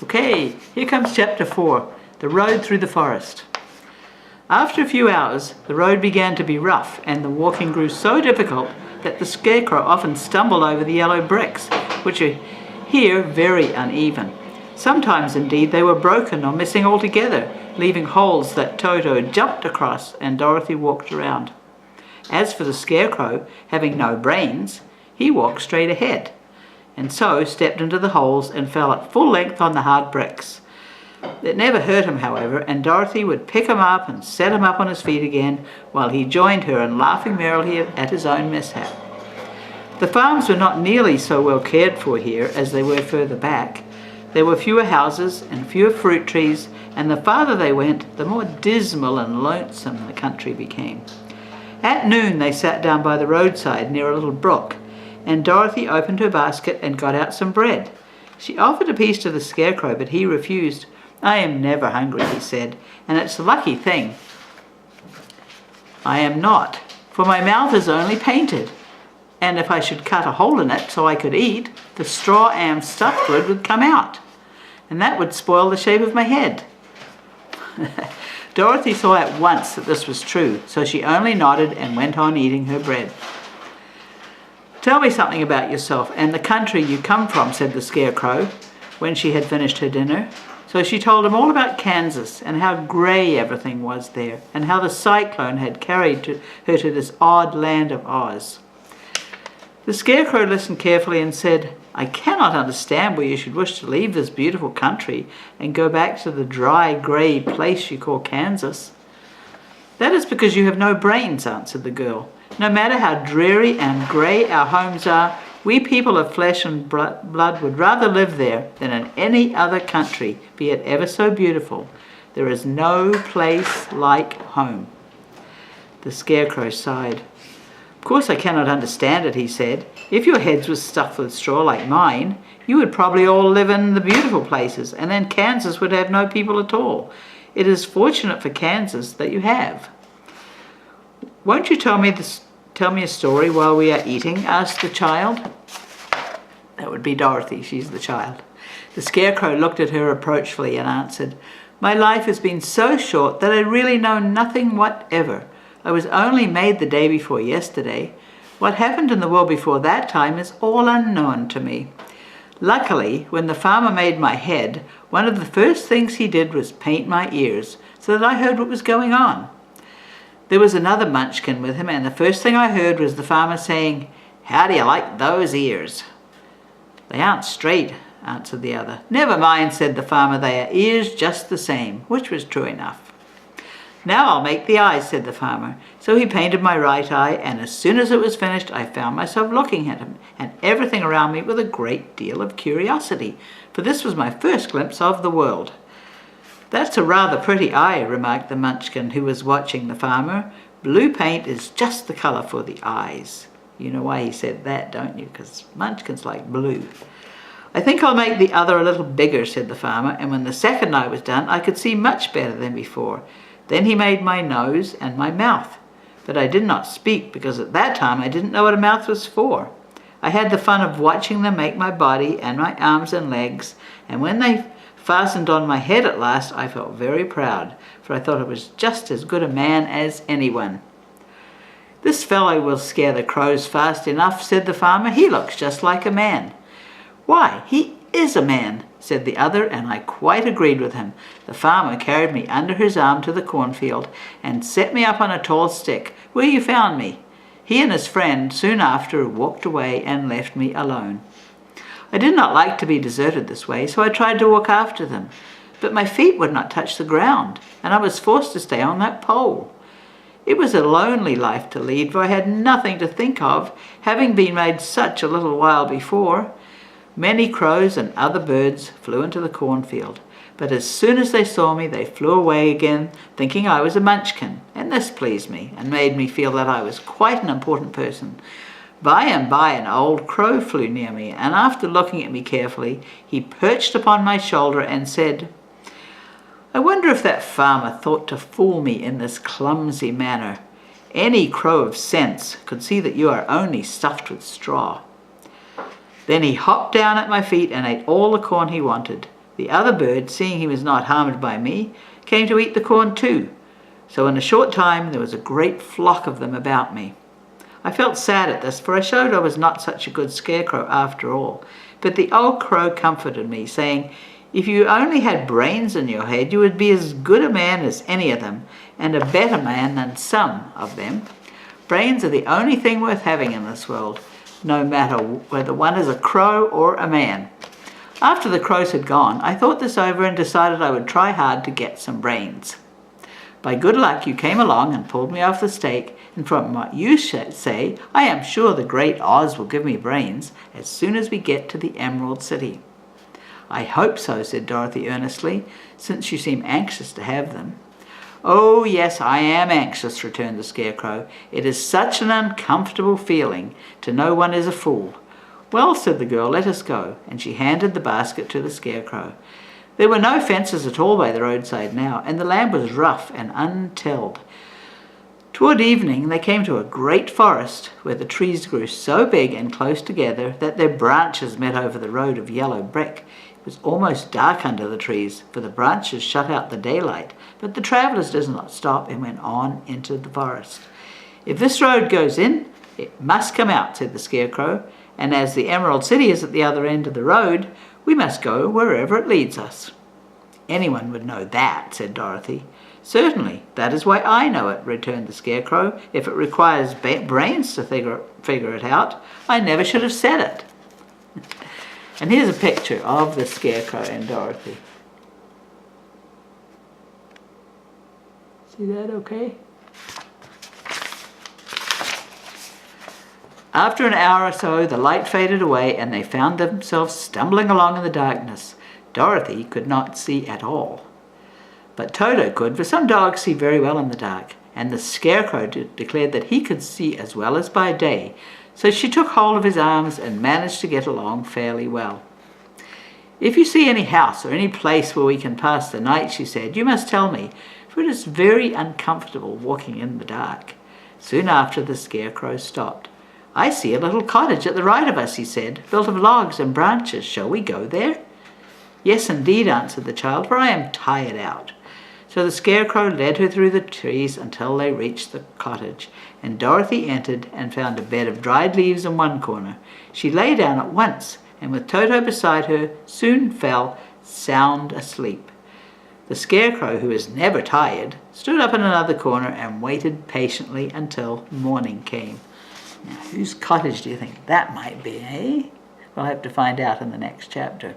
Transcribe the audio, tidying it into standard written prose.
Okay, here comes chapter 4, The Road Through the Forest. After a few hours, the road began to be rough and the walking grew so difficult that the Scarecrow often stumbled over the yellow bricks, which are here very uneven. Sometimes, indeed, they were broken or missing altogether, leaving holes that Toto jumped across and Dorothy walked around. As for the Scarecrow, having no brains, he walked straight ahead, and so stepped into the holes and fell at full length on the hard bricks. It never hurt him, however, and Dorothy would pick him up and set him up on his feet again, while he joined her in laughing merrily at his own mishap. The farms were not nearly so well cared for here as they were further back. There were fewer houses and fewer fruit trees, and the farther they went, the more dismal and lonesome the country became. At noon they sat down by the roadside near a little brook, and Dorothy opened her basket and got out some bread. She offered a piece to the Scarecrow, but he refused. "I am never hungry," he said, "and it's a lucky thing I am not, for my mouth is only painted, and if I should cut a hole in it so I could eat, the straw I am stuffed with would come out, and that would spoil the shape of my head." Dorothy saw at once that this was true, so she only nodded and went on eating her bread. "Tell me something about yourself and the country you come from," said the Scarecrow, when she had finished her dinner. So she told him all about Kansas and how grey everything was there, and how the cyclone had carried her to this odd land of Oz. The Scarecrow listened carefully and said, "I cannot understand why you should wish to leave this beautiful country and go back to the dry, grey place you call Kansas." "That is because you have no brains," answered the girl. "No matter how dreary and grey our homes are, we people of flesh and blood would rather live there than in any other country, be it ever so beautiful. There is no place like home." The Scarecrow sighed. "Of course I cannot understand it," he said. "If your heads were stuffed with straw like mine, you would probably all live in the beautiful places, and then Kansas would have no people at all. It is fortunate for Kansas that you have." "Won't you tell me a story while we are eating?" asked the child. That would be Dorothy, she's the child. The Scarecrow looked at her reproachfully and answered, "My life has been so short that I really know nothing whatever. I was only made the day before yesterday. What happened in the world before that time is all unknown to me. Luckily, when the farmer made my head, one of the first things he did was paint my ears, so that I heard what was going on. There was another munchkin with him, and the first thing I heard was the farmer saying, 'How do you like those ears?' 'They aren't straight,' answered the other. 'Never mind,' said the farmer, 'they are ears just the same,' which was true enough. 'Now I'll make the eyes,' said the farmer. So he painted my right eye, and as soon as it was finished, I found myself looking at him and everything around me with a great deal of curiosity, for this was my first glimpse of the world." "That's a rather pretty eye," remarked the munchkin who was watching the farmer. "Blue paint is just the colour for the eyes." You know why he said that, don't you? Because munchkins like blue. "I think I'll make the other a little bigger," said the farmer, and when the second eye was done, I could see much better than before. Then he made my nose and my mouth. But I did not speak, because at that time I didn't know what a mouth was for. I had the fun of watching them make my body and my arms and legs, and when they fastened on my head at last, I felt very proud, for I thought I was just as good a man as anyone. "This fellow will scare the crows fast enough," said the farmer. "He looks just like a man." "Why, he is a man," said the other, and I quite agreed with him. The farmer carried me under his arm to the cornfield and set me up on a tall stick, where you found me. He and his friend soon after walked away and left me alone. I did not like to be deserted this way, so I tried to walk after them, but my feet would not touch the ground, and I was forced to stay on that pole. It was a lonely life to lead, for I had nothing to think of, having been made such a little while before. Many crows and other birds flew into the cornfield, but as soon as they saw me, they flew away again, thinking I was a munchkin, and this pleased me and made me feel that I was quite an important person. By and by an old crow flew near me, and after looking at me carefully, he perched upon my shoulder and said, "I wonder if that farmer thought to fool me in this clumsy manner. Any crow of sense could see that you are only stuffed with straw." Then he hopped down at my feet and ate all the corn he wanted. The other birds, seeing he was not harmed by me, came to eat the corn too. So in a short time there was a great flock of them about me. I felt sad at this, for I showed I was not such a good scarecrow after all. But the old crow comforted me, saying, "If you only had brains in your head, you would be as good a man as any of them, and a better man than some of them. Brains are the only thing worth having in this world, no matter whether one is a crow or a man." After the crows had gone, I thought this over and decided I would try hard to get some brains. By good luck you came along and pulled me off the stake, and from what you say, I am sure the great Oz will give me brains as soon as we get to the Emerald City. "I hope so," said Dorothy earnestly, "since you seem anxious to have them." "Oh, yes, I am anxious," returned the Scarecrow. "It is such an uncomfortable feeling to know one is a fool." "Well," said the girl, "let us go," and she handed the basket to the Scarecrow. There were no fences at all by the roadside now, and the land was rough and untilled. Toward evening they came to a great forest where the trees grew so big and close together that their branches met over the road of yellow brick. It was almost dark under the trees, for the branches shut out the daylight, but the travellers did not stop and went on into the forest. "If this road goes in, it must come out," said the Scarecrow, "and as the Emerald City is at the other end of the road, we must go wherever it leads us." "Anyone would know that," said Dorothy. "Certainly, that is why I know it," returned the Scarecrow. "If it requires brains to figure it out, I never should have said it." And here's a picture of the Scarecrow and Dorothy. See that okay? After an hour or so, the light faded away and they found themselves stumbling along in the darkness. Dorothy could not see at all, but Toto could, for some dogs see very well in the dark, and the Scarecrow declared that he could see as well as by day, so she took hold of his arms and managed to get along fairly well. "If you see any house or any place where we can pass the night," she said, "you must tell me, for it is very uncomfortable walking in the dark." Soon after, the Scarecrow stopped. "I see a little cottage at the right of us," he said, "built of logs and branches. Shall we go there?" "Yes, indeed," answered the child, "for I am tired out." So the Scarecrow led her through the trees until they reached the cottage, and Dorothy entered and found a bed of dried leaves in one corner. She lay down at once, and with Toto beside her, soon fell sound asleep. The Scarecrow, who was never tired, stood up in another corner and waited patiently until morning came. Now, whose cottage do you think that might be, eh? We'll have to find out in the next chapter.